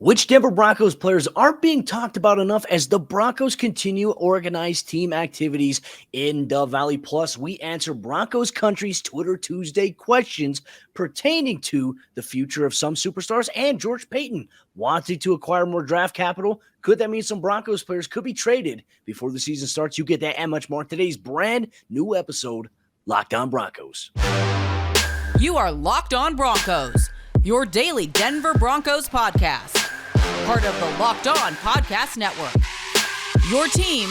Which Denver Broncos players aren't being talked about enough as the Broncos continue organized team activities in the Valley? Plus, we answer Broncos Country's Twitter Tuesday questions pertaining to the future of some superstars and George Paton wanting to acquire more draft capital. Could that mean some Broncos players could be traded before the season starts? You get that and much more in today's brand new episode, Locked On Broncos. You are Locked On Broncos, your daily Denver Broncos podcast. Part of the Locked On Podcast Network. Your team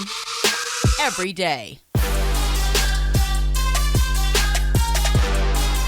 every day.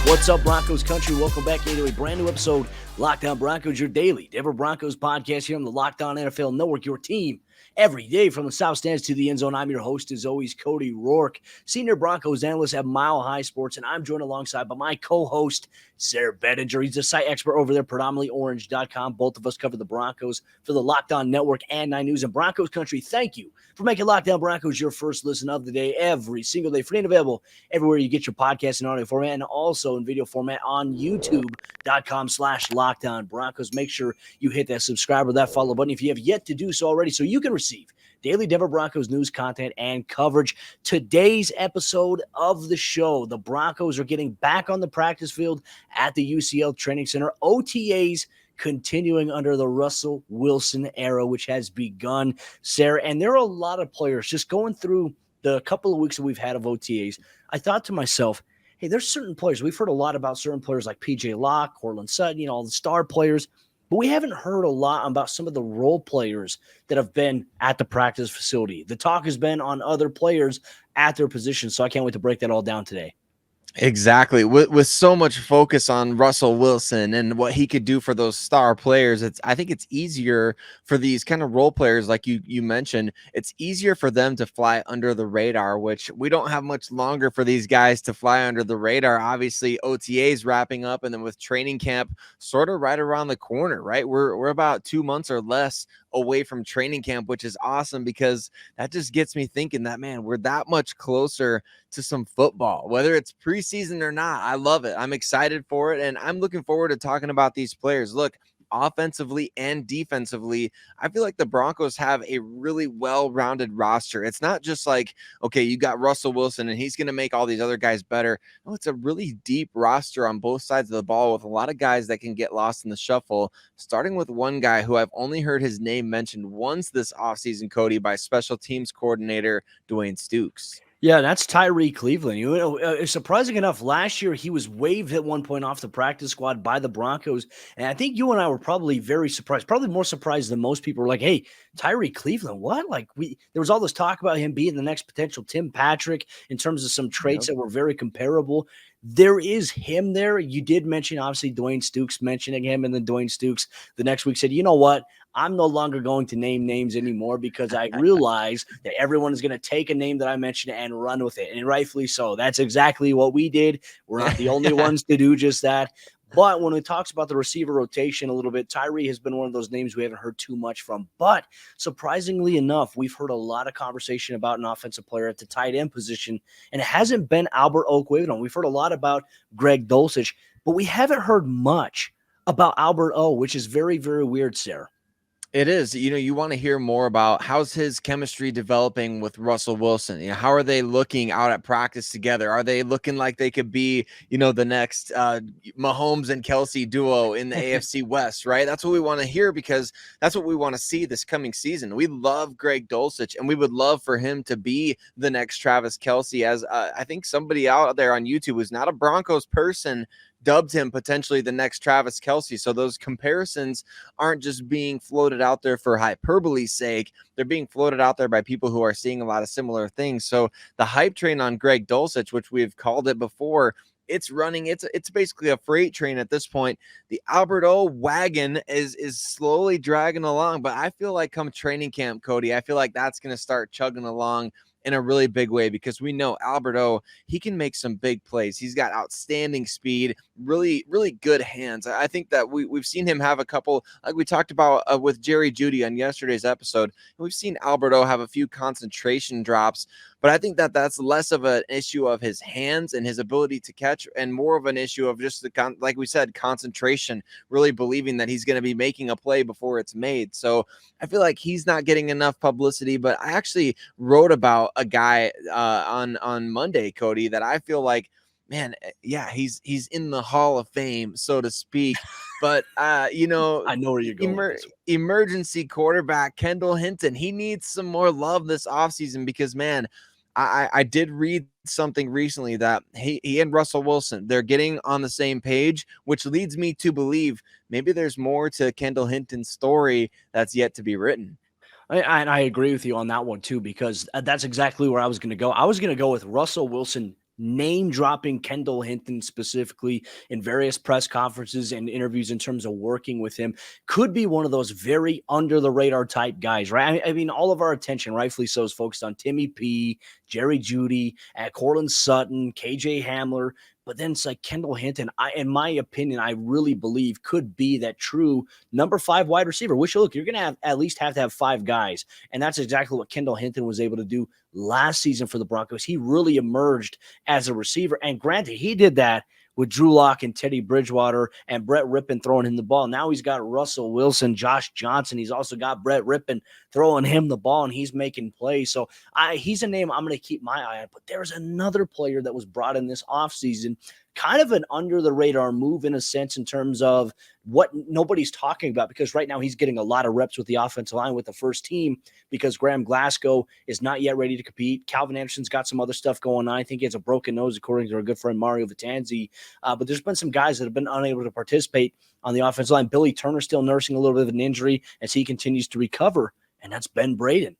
What's up, Broncos country? Welcome back into a brand new episode, Locked On Broncos, your daily Denver Broncos podcast here on the Locked On NFL Network, your team every day from the South Stands to the end zone. I'm your host, as always, Cody Rourke, senior Broncos analyst at Mile High Sports, and I'm joined alongside by my co-host, Sarah Bettinger. He's a site expert over there, predominantlyorange.com. Both of us cover the Broncos for the Locked On Network and 9 News. And Broncos country, thank you for making Locked On Broncos your first listen of the day every single day. Free and available everywhere you get your podcast in audio format and also in video format on youtube.com/LockedOnBroncos. Make sure you hit that subscribe or that follow button if you have yet to do so already so you can receive daily Denver Broncos news, content, and coverage. Today's episode of the show, the Broncos are getting back on the practice field at the UCL Training Center. OTAs continuing under the Russell Wilson era, which has begun, Sarah. And there are a lot of players just going through the couple of weeks that we've had of OTAs. I thought to myself, hey, there's certain players. We've heard a lot about certain players like PJ Locke, Cortland Sutton, all the star players. But we haven't heard a lot about some of the role players that have been at the practice facility. The talk has been on other players at their position, so I can't wait to break that all down today. Exactly. With so much focus on Russell Wilson and what he could do for those star players, I think it's easier for these kind of role players, like you mentioned, it's easier for them to fly under the radar, which we don't have much longer for these guys to fly under the radar. Obviously, OTAs wrapping up, and then with training camp sort of right around the corner, right? We're about 2 months or less away from training camp, which is awesome because that just gets me thinking that, man, we're that much closer to some football, whether it's preseason or not. I love it. I'm excited for it, and I'm looking forward to talking about these players. Look, offensively and defensively, I feel like the Broncos have a really well-rounded roster. It's not just like, okay, you got Russell Wilson and he's going to make all these other guys better. No, it's a really deep roster on both sides of the ball with a lot of guys that can get lost in the shuffle, starting with one guy who I've only heard his name mentioned once this offseason, Cody, by special teams coordinator Dwayne Stukes. Yeah, that's Tyree Cleveland. You know, surprising enough, last year he was waived at one point off the practice squad by the Broncos. And I think you and I were probably very surprised, probably more surprised than most people were like, hey, Tyree Cleveland, what? Like there was all this talk about him being the next potential Tim Patrick in terms of some traits that were very comparable. There is him there. You did mention, obviously, Dwayne Stukes mentioning him, and then Dwayne Stukes the next week said, you know what? I'm no longer going to name names anymore because I realize that everyone is going to take a name that I mentioned and run with it. And rightfully so. That's exactly what we did. We're not the only ones to do just that. But when it talks about the receiver rotation a little bit, Tyree has been one of those names we haven't heard too much from. But surprisingly enough, we've heard a lot of conversation about an offensive player at the tight end position, and it hasn't been Albert Okwuegbunam. We've heard a lot about Greg Dulcich, but we haven't heard much about Albert O, which is very, very weird, Sarah. It is. You know, you want to hear more about how's his chemistry developing with Russell Wilson. You know, how are they looking out at practice together? Are they looking like they could be, you know, the next Mahomes and Kelsey duo in the AFC West, right? That's what we want to hear because that's what we want to see this coming season. We love Greg Dulcich, and we would love for him to be the next Travis Kelsey. As I think somebody out there on YouTube who's not a Broncos person dubbed him potentially the next Travis Kelsey. So those comparisons aren't just being floated out there for hyperbole's sake. They're being floated out there by people who are seeing a lot of similar things. So the hype train on Greg Dulcich, which we've called it before, it's running. It's basically a freight train at this point. The Albert O wagon is slowly dragging along, but I feel like come training camp, Cody, I feel like that's going to start chugging along in a really big way because we know Albert O, he can make some big plays. He's got outstanding speed. really, really good hands. I think that we've seen him have a couple, like we talked about with Jerry Jeudy on yesterday's episode. We've seen Alberto have a few concentration drops, but I think that that's less of an issue of his hands and his ability to catch, and more of an issue of just like we said, concentration, really believing that he's going to be making a play before it's made. So I feel like he's not getting enough publicity. But I actually wrote about a guy on Monday, Cody, that I feel like, man, yeah, he's in the Hall of Fame, so to speak. But you know, I know where you're going with this. emergency quarterback Kendall Hinton, he needs some more love this offseason, because man, I did read something recently that he and Russell Wilson, they're getting on the same page, which leads me to believe maybe there's more to Kendall Hinton's story that's yet to be written. I agree with you on that one too, because that's exactly where I was going to go. I was going to go with Russell Wilson name dropping Kendall Hinton specifically in various press conferences and interviews in terms of working with him. Could be one of those very under the radar type guys, right? I mean, all of our attention, rightfully so, is focused on Timmy P, Jerry Jeudy, Cortland Sutton, KJ Hamler. But then it's like Kendall Hinton, in my opinion, I really believe could be that true number 5 wide receiver. Which, look, you're going to have at least have to have 5 guys. And that's exactly what Kendall Hinton was able to do last season for the Broncos. He really emerged as a receiver. And granted, he did that with Drew Lock and Teddy Bridgewater and Brett Rippon throwing him the ball. Now he's got Russell Wilson, Josh Johnson. He's also got Brett Rippon throwing him the ball, and he's making plays. So he's a name I'm going to keep my eye on. But there's another player that was brought in this offseason, kind of an under-the-radar move in a sense in terms of what nobody's talking about, because right now he's getting a lot of reps with the offensive line with the first team because Graham Glasgow is not yet ready to compete. Calvin Anderson's got some other stuff going on. I think he has a broken nose, according to our good friend Mario Vitanzi. But there's been some guys that have been unable to participate on the offensive line. Billy Turner still nursing a little bit of an injury as he continues to recover, and that's Ben Braden.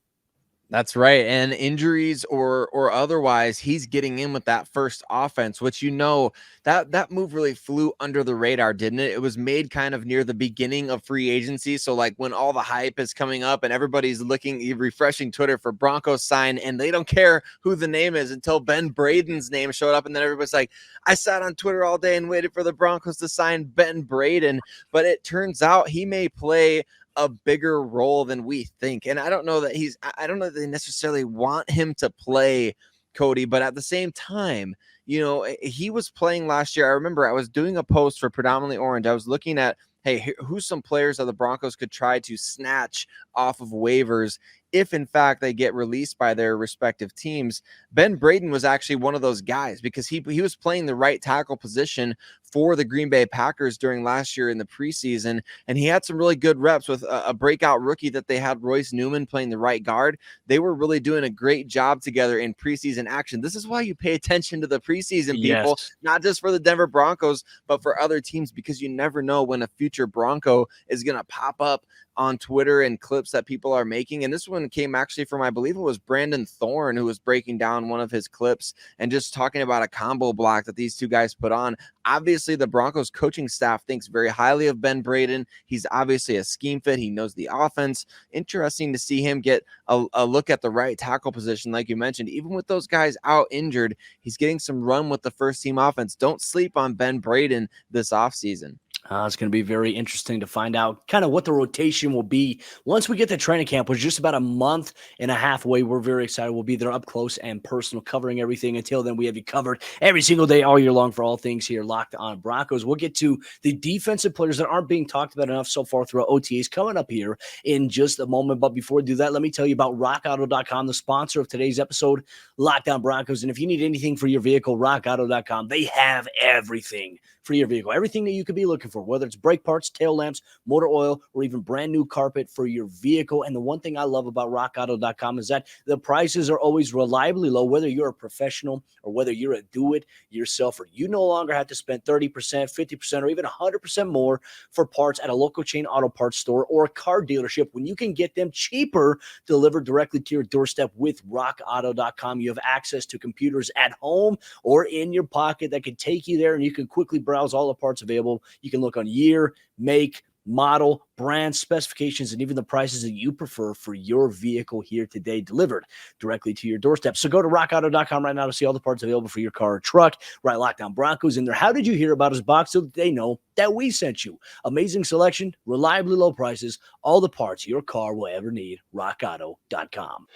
That's right. And injuries or otherwise, he's getting in with that first offense, which, you know, that move really flew under the radar, didn't it? It was made kind of near the beginning of free agency. So like when all the hype is coming up and everybody's refreshing Twitter for Broncos sign, and they don't care who the name is until Ben Braden's name showed up. And then everybody's like, I sat on Twitter all day and waited for the Broncos to sign Ben Braden. But it turns out he may play a bigger role than we think. And I don't know that I don't know that they necessarily want him to play, Cody, but at the same time, you know, he was playing last year. I remember I was doing a post for Predominantly Orange. I was looking at, hey, who's some players that the Broncos could try to snatch off of waivers if in fact they get released by their respective teams. Ben Braden was actually one of those guys because he was playing the right tackle position for the Green Bay Packers during last year in the preseason, and he had some really good reps with a breakout rookie that they had, Royce Newman, playing the right guard. They were really doing a great job together in preseason action. This is why you pay attention to the preseason, people, Yes. not just for the Denver Broncos, but for other teams, because you never know when a future Bronco is going to pop up on Twitter and clips that people are making. And this one came actually from, I believe it was Brandon Thorne, who was breaking down one of his clips and just talking about a combo block that these two guys put on. Obviously, the Broncos coaching staff thinks very highly of Ben Braden. He's obviously a scheme fit. He knows the offense. Interesting to see him get a look at the right tackle position. Like you mentioned, even with those guys out injured, he's getting some run with the first team offense. Don't sleep on Ben Braden this offseason. It's going to be very interesting to find out kind of what the rotation will be once we get to training camp, which is just about a month and a half away. We're very excited. We'll be there up close and personal, covering everything. Until then, we have you covered every single day, all year long, for all things here Locked On Broncos. We'll get to the defensive players that aren't being talked about enough so far throughout OTAs coming up here in just a moment. But before we do that, let me tell you about RockAuto.com, the sponsor of today's episode, Locked On Broncos. And if you need anything for your vehicle, RockAuto.com, they have everything for your vehicle, everything that you could be looking for, whether it's brake parts, tail lamps, motor oil, or even brand new carpet for your vehicle. And the one thing I love about rockauto.com is that the prices are always reliably low, whether you're a professional or whether you're a do-it-yourselfer. You no longer have to spend 30%, 50%, or even 100% more for parts at a local chain auto parts store or a car dealership when you can get them cheaper delivered directly to your doorstep with rockauto.com. You have access to computers at home or in your pocket that can take you there, and you can quickly browse all the parts available. You can look on year, make, model, brand, specifications, and even the prices that you prefer for your vehicle here today, delivered directly to your doorstep. So go to rockauto.com right now to see all the parts available for your car or truck. Right, Locked On Broncos in there. How did you hear about us box so that they know that we sent you? Amazing selection, reliably low prices, all the parts your car will ever need. rockauto.com.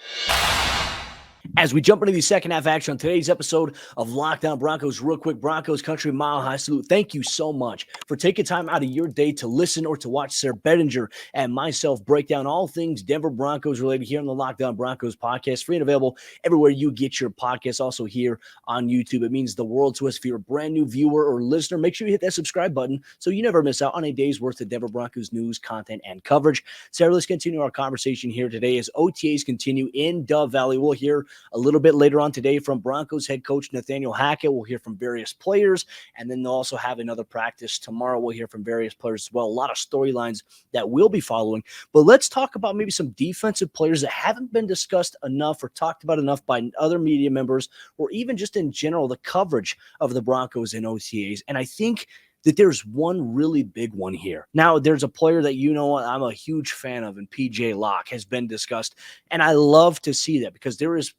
As we jump into the second half action on today's episode of Locked On Broncos, real quick, Broncos Country Mile High salute. Thank you so much for taking time out of your day to listen or to watch Sarah Bettinger and myself break down all things Denver Broncos related here on the Locked On Broncos podcast, free and available everywhere you get your podcasts, also here on YouTube. It means the world to us. If you're a brand new viewer or listener, make sure you hit that subscribe button so you never miss out on a day's worth of Denver Broncos news, content, and coverage. Sarah, let's continue our conversation here today as OTAs continue in Dove Valley. We'll hear a little bit later on today from Broncos head coach Nathaniel Hackett. We'll hear from various players, and then they'll also have another practice tomorrow. We'll hear from various players as well. A lot of storylines that we'll be following. But let's talk about maybe some defensive players that haven't been discussed enough or talked about enough by other media members, or even just in general, the coverage of the Broncos in OTAs. And I think that there's one really big one here. Now, there's a player that I'm a huge fan of, and PJ Locke has been discussed, and I love to see that because there is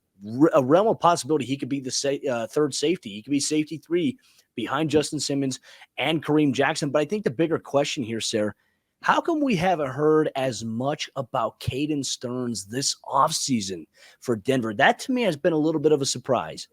a realm of possibility he could be the third safety. He could be safety 3 behind Justin Simmons and Kareem Jackson. But I think the bigger question here, Sarah, how come we haven't heard as much about Caden Stearns this offseason for Denver? That to me has been a little bit of a surprise.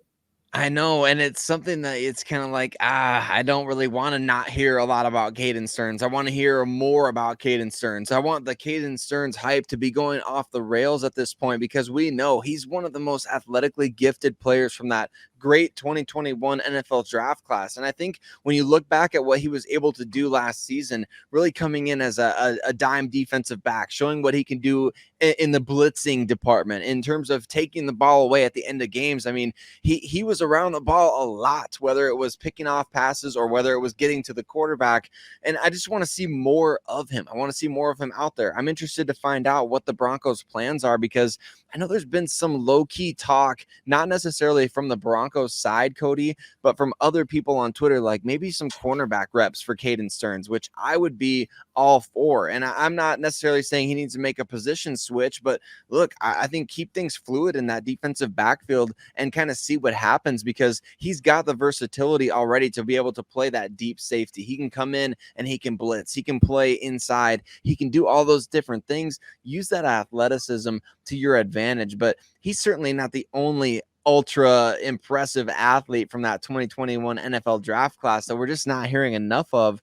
I know, and it's something that it's kind of like, I don't really want to not hear a lot about Caden Stearns. I want to hear more about Caden Stearns. I want the Caden Stearns hype to be going off the rails at this point because we know he's one of the most athletically gifted players from that great 2021 NFL draft class. And I think when you look back at what he was able to do last season, really coming in as a dime defensive back, showing what he can do in the blitzing department in terms of taking the ball away at the end of games. I mean, he was around the ball a lot, whether it was picking off passes or whether it was getting to the quarterback. And I just want to see more of him. I want to see more of him out there. I'm interested to find out what the Broncos' plans are because I know there's been some low-key talk, not necessarily from the Broncos side, Cody, but from other people on Twitter, like maybe some cornerback reps for Caden Stearns, which I would be all for. And I'm not necessarily saying he needs to make a position switch, but look, I think keep things fluid in that defensive backfield and kind of see what happens because he's got the versatility already to be able to play that deep safety. He can come in and he can blitz. He can play inside. He can do all those different things. Use that athleticism to your advantage, but he's certainly not the only ultra impressive athlete from that 2021 NFL draft class that we're just not hearing enough of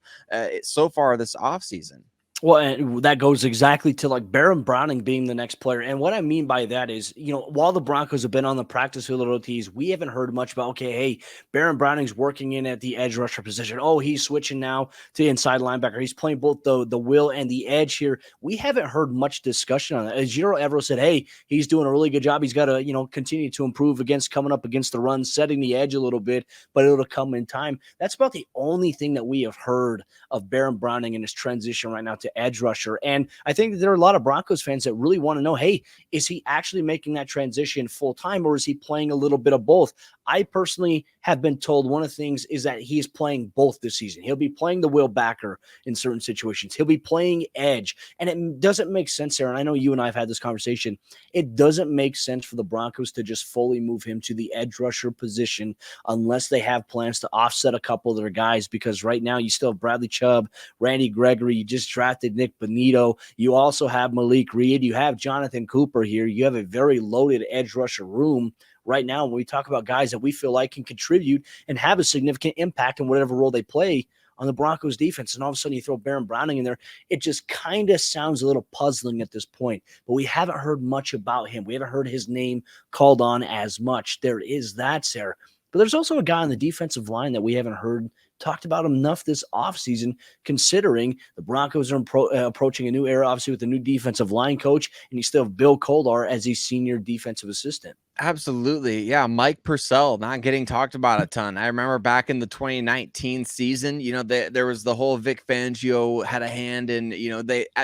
so far this offseason. Well, and that goes exactly to like Baron Browning being the next player. And what I mean by that is, while the Broncos have been on the practice field at OTs, we haven't heard much about, okay, hey, Baron Browning's working in at the edge rusher position. Oh, he's switching now to the inside linebacker. He's playing both the will and the edge here. We haven't heard much discussion on that. As Giro Evero said, hey, he's doing a really good job. He's got to, continue to improve coming up against the run, setting the edge a little bit, but it'll come in time. That's about the only thing that we have heard of Baron Browning in his transition right now to edge rusher. And I think that there are a lot of Broncos fans that really want to know, hey, is he actually making that transition full time or is he playing a little bit of both? I personally have been told one of the things is that he is playing both this season. He'll be playing the will backer in certain situations. He'll be playing edge. And it doesn't make sense, Aaron. I know you and I have had this conversation. It doesn't make sense for the Broncos to just fully move him to the edge rusher position unless they have plans to offset a couple of their guys, because right now you still have Bradley Chubb, Randy Gregory. You just drafted Nick Bonito. You also have Malik Reed. You have Jonathan Cooper here. You have a very loaded edge rusher room right now when we talk about guys that we feel like can contribute and have a significant impact in whatever role they play on the Broncos defense. And all of a sudden you throw Baron Browning in there. It just kind of sounds a little puzzling at this point, but we haven't heard much about him. We haven't heard his name called on as much. There is that, Sarah. But there's also a guy on the defensive line that we haven't heard talked about enough this offseason, considering the Broncos are approaching a new era, obviously with a new defensive line coach, and you still have Bill Kolar as a senior defensive assistant. Absolutely. Yeah. Mike Purcell not getting talked about a ton. I remember back in the 2019 season, there was the whole Vic Fangio had a hand in,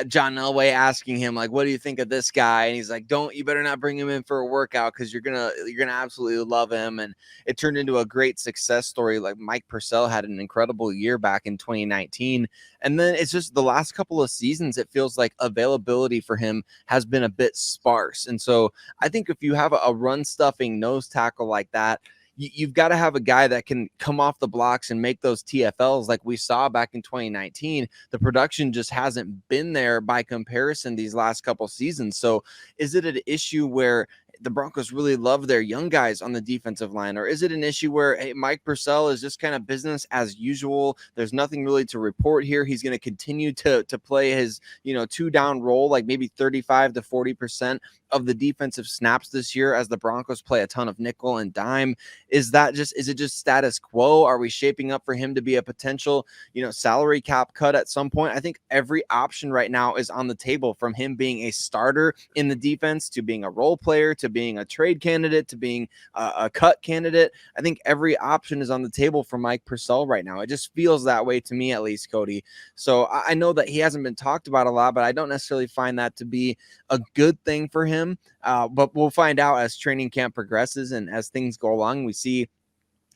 John Elway asking him, like, what do you think of this guy? And he's like, you better not bring him in for a workout because you're going to absolutely love him. And it turned into a great success story. Like Mike Purcell had an incredible year back in 2019. And then it's just the last couple of seasons, it feels like availability for him has been a bit sparse. And so I think if you have a run stuffing nose tackle like that, you've got to have a guy that can come off the blocks and make those TFLs like we saw back in 2019. The production just hasn't been there by comparison these last couple seasons. So is it an issue where the Broncos really love their young guys on the defensive line? Or is it an issue where, hey, Mike Purcell is just kind of business as usual? There's nothing really to report here. He's going to continue to play his, 2-down role, like maybe 35 to 40% of the defensive snaps this year as the Broncos play a ton of nickel and dime. Is it just status quo? Are we shaping up for him to be a potential, salary cap cut at some point? I think every option right now is on the table, from him being a starter in the defense to being a role player to being a trade candidate to being a cut candidate. I think every option is on the table for Mike Purcell right now. It just feels that way to me, at least, Cody. So I know that he hasn't been talked about a lot, but I don't necessarily find that to be a good thing for him. But we'll find out as training camp progresses and as things go along. We see,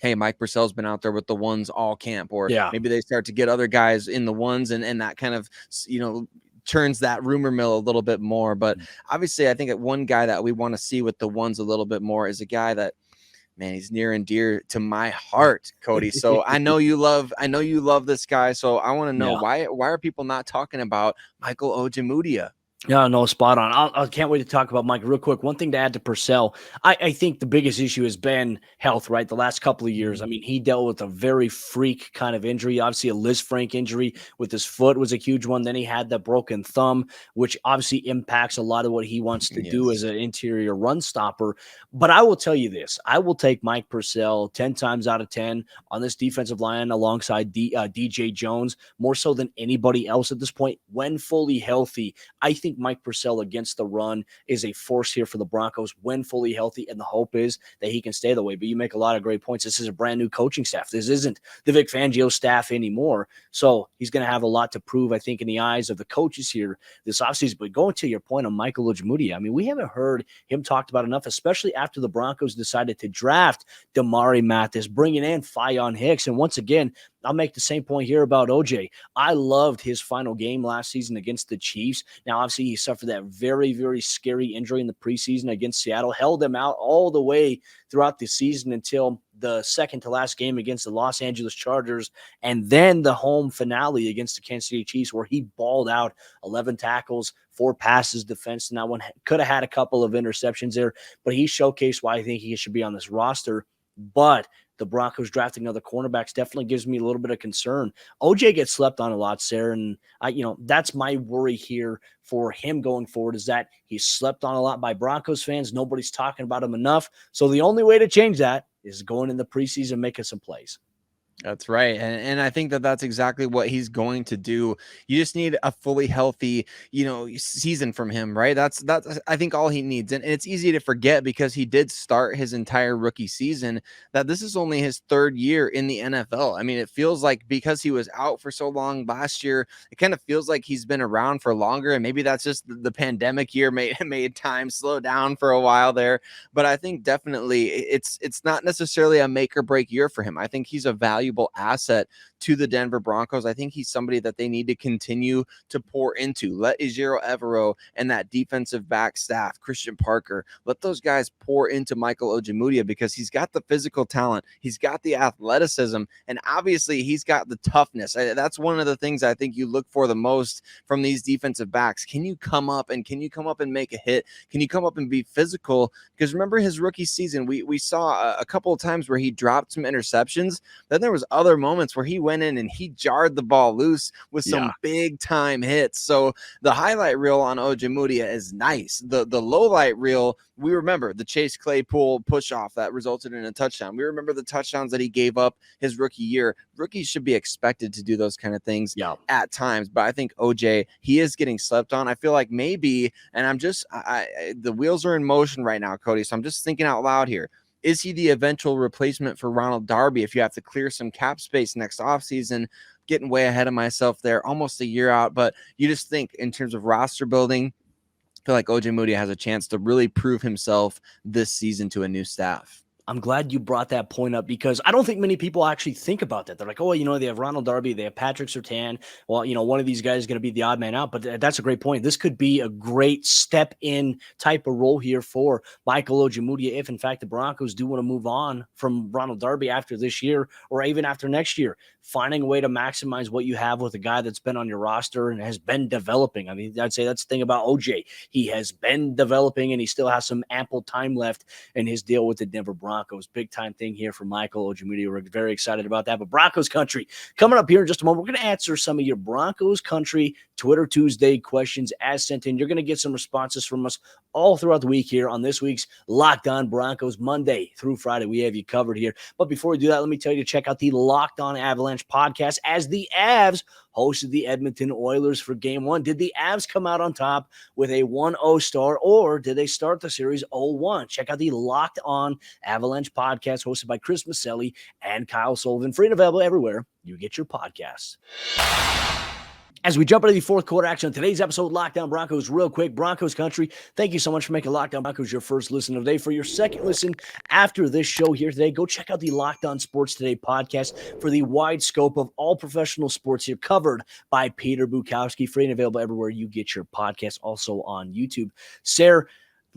hey, Mike Purcell's been out there with the ones all camp, or maybe they start to get other guys in the ones, and that kind of, turns that rumor mill a little bit more. But obviously I think that one guy that we want to see with the ones a little bit more is a guy that, man, he's near and dear to my heart, Cody. So I know you love this guy. So I want to know why are people not talking about Michael Ojemudia? Yeah, no, spot on. I can't wait to talk about Mike real quick. One thing to add to Purcell, I think the biggest issue has been health, right? The last couple of years. I mean, he dealt with a very freak kind of injury. Obviously, a Liz Frank injury with his foot was a huge one. Then he had that broken thumb, which obviously impacts a lot of what he wants to do as an interior run stopper. But I will tell you this. I will take Mike Purcell 10 times out of 10 on this defensive line alongside DJ Jones, more so than anybody else at this point. When fully healthy, I think Mike Purcell against the run is a force here for the Broncos when fully healthy, and the hope is that he can stay that way. But you make a lot of great points. This is a brand new coaching staff. This isn't the Vic Fangio staff anymore. So he's going to have a lot to prove, I think, in the eyes of the coaches here this offseason. But going to your point on Michael Ojemudia, I mean, we haven't heard him talked about enough, especially after the Broncos decided to draft Damari Mathis, bringing in Faion Hicks. And once again, I'll make the same point here about OJ. I loved his final game last season against the Chiefs. Now, obviously, he suffered that very, very scary injury in the preseason against Seattle, held them out all the way throughout the season until the second to last game against the Los Angeles Chargers, and then the home finale against the Kansas City Chiefs, where he balled out 11 tackles, 4 passes defense. And that one could have had a couple of interceptions there, but he showcased why I think he should be on this roster. But the Broncos drafting another cornerbacks definitely gives me a little bit of concern. OJ gets slept on a lot, Sarah, and that's my worry here for him going forward, is that he's slept on a lot by Broncos fans. Nobody's talking about him enough. So the only way to change that is going in the preseason, making some plays. That's right. And I think that that's exactly what he's going to do. You just need a fully healthy, season from him, right? That's I think all he needs. And it's easy to forget because he did start his entire rookie season, that this is only his 3rd year in the NFL. I mean, it feels like because he was out for so long last year, it kind of feels like he's been around for longer. And maybe that's just the pandemic year made time slow down for a while there. But I think definitely it's not necessarily a make or break year for him. I think he's a valuable asset to the Denver Broncos. I think he's somebody that they need to continue to pour into. Let Ejiro Evero and that defensive back staff, Christian Parker, let those guys pour into Michael Ojemudia, because he's got the physical talent, he's got the athleticism, and obviously he's got the toughness. That's one of the things I think you look for the most from these defensive backs. Can you come up and make a hit? Can you come up and be physical? Because remember his rookie season, we saw a couple of times where he dropped some interceptions. Then there was other moments where he went went in and he jarred the ball loose with some big time hits. So the highlight reel on Ojemudia is nice. The low light reel, we remember the Chase Claypool push off that resulted in a touchdown. We remember the touchdowns that he gave up his rookie year. Rookies should be expected to do those kind of things at times, but I think OJ, he is getting slept on. I feel like maybe, and the wheels are in motion right now, Cody. So I'm just thinking out loud here. Is he the eventual replacement for Ronald Darby if you have to clear some cap space next offseason? Getting way ahead of myself there, almost a year out, but you just think in terms of roster building, I feel like Ojemudia has a chance to really prove himself this season to a new staff. I'm glad you brought that point up because I don't think many people actually think about that. They're like, oh, they have Ronald Darby, they have Patrick Surtain. Well, one of these guys is going to be the odd man out, but that's a great point. This could be a great step in type of role here for Michael Ojemudia if, in fact, the Broncos do want to move on from Ronald Darby after this year or even after next year. Finding a way to maximize what you have with a guy that's been on your roster and has been developing. I mean, I'd say that's the thing about OJ. He has been developing and he still has some ample time left in his deal with the Denver Broncos. Big time thing here for Michael Ojemudia. We're very excited about that. But Broncos country coming up here in just a moment. We're going to answer some of your Broncos country Twitter Tuesday questions as sent in. You're going to get some responses from us all throughout the week here on this week's Locked On Broncos. Monday through Friday, we have you covered here. But before we do that, let me tell you to check out the Locked On Avalanche podcast as the Avs hosted the Edmonton Oilers for Game 1. Did the Avs come out on top with a 1-0 start, or did they start the series 0-1? Check out the Locked On Avalanche podcast hosted by Chris Maselli and Kyle Sullivan. Free and available everywhere you get your podcasts. As we jump into the fourth quarter action on today's episode, Locked On Broncos, real quick, Broncos country, thank you so much for making Locked On Broncos your first listen of the day. For your second listen after this show here today, go check out the Locked On Sports Today podcast for the wide scope of all professional sports here covered by Peter Bukowski. Free and available everywhere you get your podcast, also on YouTube. Sarah,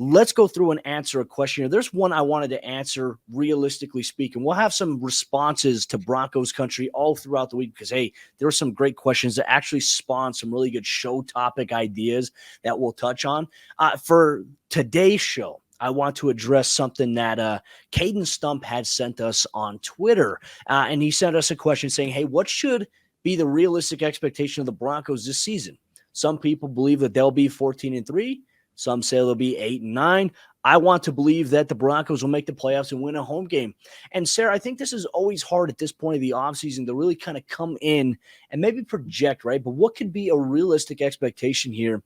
let's go through and answer a question here. There's one I wanted to answer, realistically speaking. We'll have some responses to Broncos country all throughout the week because, hey, there are some great questions that actually spawn some really good show topic ideas that we'll touch on. For today's show, I want to address something that Caden Stump had sent us on Twitter. And he sent us a question saying, hey, what should be the realistic expectation of the Broncos this season? Some people believe that they'll be 14-3. Some say they'll be 8-9. I want to believe that the Broncos will make the playoffs and win a home game. And Sarah, I think this is always hard at this point of the offseason to really kind of come in and maybe project, right? But what could be a realistic expectation here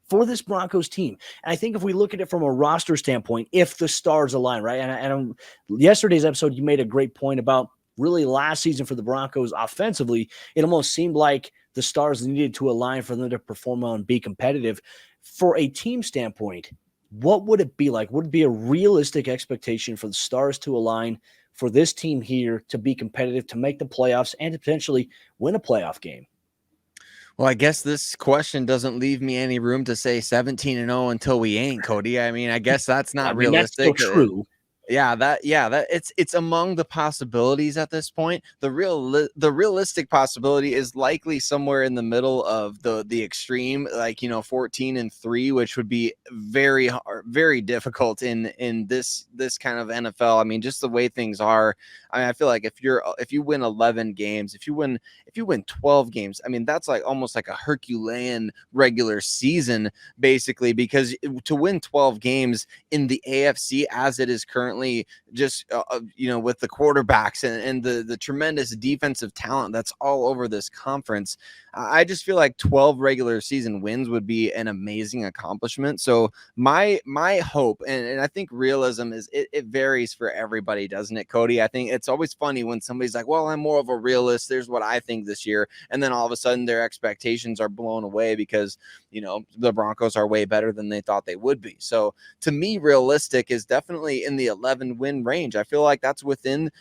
for this Broncos team? And I think if we look at it from a roster standpoint, if the stars align, right? And yesterday's episode, you made a great point about really last season for the Broncos offensively. It almost seemed like the stars needed to align for them to perform well and be competitive. For a team standpoint, what would it be like? Would it be a realistic expectation for the stars to align for this team here to be competitive, to make the playoffs, and to potentially win a playoff game? Well, I guess this question doesn't leave me any room to say 17-0 until we ain't, Cody. I mean, I guess that's not realistic. That's still true. That it's among the possibilities at this point. The realistic possibility is likely somewhere in the middle of the extreme, like 14-3, which would be very hard, very difficult in this kind of NFL. I mean, just the way things are. I mean, I feel like if you win 11 games, if you win 12 games, I mean, that's like almost like a Herculean regular season, basically, because to win 12 games in the AFC as it is currently, just with the quarterbacks and the tremendous defensive talent that's all over this conference, I just feel like 12 regular season wins would be an amazing accomplishment. So my hope, and I think realism is it varies for everybody, doesn't it, Cody? I think it's always funny when somebody's like, well, I'm more of a realist, there's what I think this year, and then all of a sudden their expectations are blown away because the Broncos are way better than they thought they would be. So to me, realistic is definitely in the 11 win range. I feel like that's within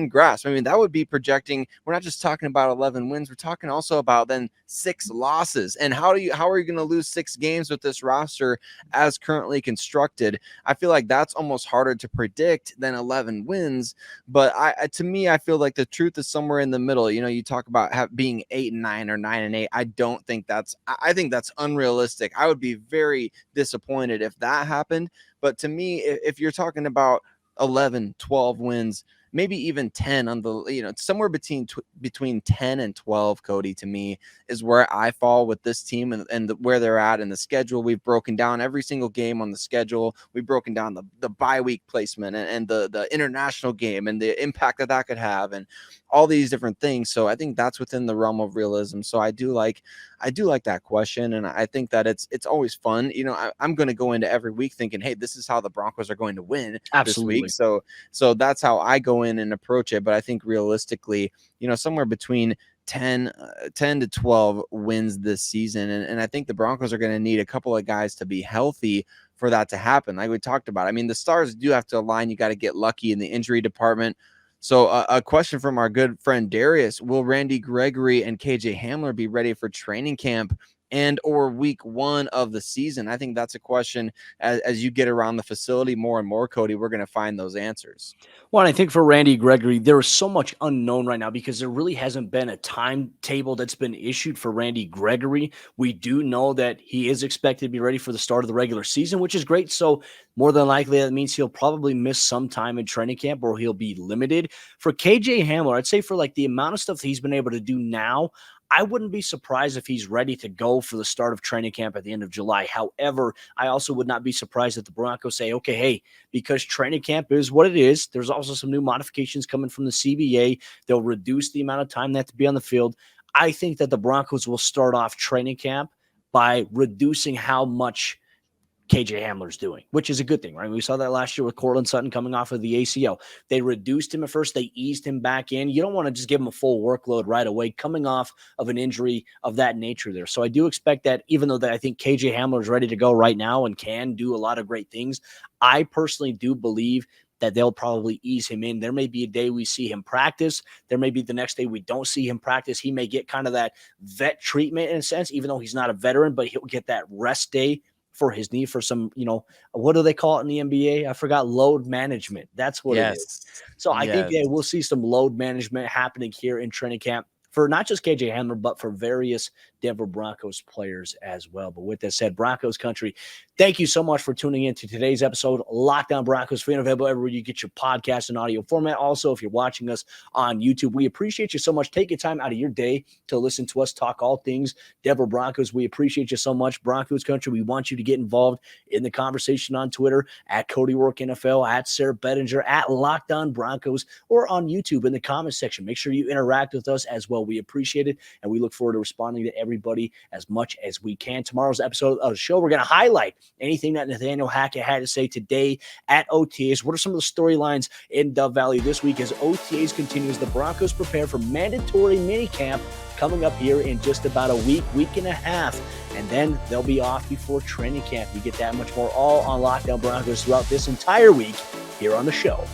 grasp. I mean, that would be projecting. We're not just talking about 11 wins. We're talking also about then 6 losses. And how are you going to lose 6 games with this roster as currently constructed? I feel like that's almost harder to predict than 11 wins. But to me, I feel like the truth is somewhere in the middle. You talk about being 8-9 or 9-8. I think that's unrealistic. I would be very disappointed if that happened. But to me, if you're talking about 11, 12 wins, maybe even 10 on the, somewhere between 10 and 12, Cody, to me is where I fall with this team and where they're at in the schedule. We've broken down every single game on the schedule. We've broken down the bye week placement and the international game and the impact that could have and all these different things. So I think that's within the realm of realism. So I do like that question. And I think that it's always fun. I'm going to go into every week thinking, hey, this is how the Broncos are going to win this week. So that's how I go in and approach it. But I think realistically, somewhere between 10 to 12 wins this season. And I think the Broncos are going to need a couple of guys to be healthy for that to happen. Like we talked about, I mean, the stars do have to align. You got to get lucky in the injury department. So a question from our good friend Darius: will Randy Gregory and KJ Hamler be ready for training camp and or week 1 of the season? I think that's a question as you get around the facility more and more, Cody, we're going to find those answers. Well, I think for Randy Gregory, there is so much unknown right now because there really hasn't been a timetable that's been issued for Randy Gregory. We do know that he is expected to be ready for the start of the regular season, which is great. So more than likely, that means he'll probably miss some time in training camp or he'll be limited. For KJ Hamler, I'd say for like the amount of stuff that he's been able to do now, I wouldn't be surprised if he's ready to go for the start of training camp at the end of July. However, I also would not be surprised if the Broncos say, okay, hey, because training camp is what it is, there's also some new modifications coming from the CBA. They'll reduce the amount of time they have to be on the field. I think that the Broncos will start off training camp by reducing how much KJ Hamler's doing, which is a good thing, right? We saw that last year with Cortland Sutton coming off of the ACL. They reduced him at first. They eased him back in. You don't want to just give him a full workload right away coming off of an injury of that nature there. So I do expect that, even though that I think KJ Hamler is ready to go right now and can do a lot of great things, I personally do believe that they'll probably ease him in. There may be a day we see him practice. There may be the next day we don't see him practice. He may get kind of that vet treatment in a sense, even though he's not a veteran, but he'll get that rest day for his knee for some, what do they call it in the NBA? I forgot, load management. That's what it is. So I think that we'll see some load management happening here in training camp for not just KJ Hamler, but for various Denver Broncos players as well. But with that said, Broncos country, thank you so much for tuning in to today's episode. Locked On Broncos, free and available everywhere you get your podcast in audio format. Also, if you're watching us on YouTube, we appreciate you so much. Take your time out of your day to listen to us talk all things Denver Broncos. We appreciate you so much. Broncos country, we want you to get involved in the conversation on Twitter at Cody Work NFL, at Sarah Bettinger, at Locked On Broncos, or on YouTube in the comment section. Make sure you interact with us as well. We appreciate it, and we look forward to responding to everybody as much as we can. Tomorrow's episode of the show, we're going to highlight anything that Nathaniel Hackett had to say today at OTAs. What are some of the storylines in Dove Valley this week as OTAs continues? The Broncos prepare for mandatory minicamp coming up here in just about a week and a half, and then they'll be off before training camp. You get that much more all on Lockdown Broncos throughout this entire week here on the show.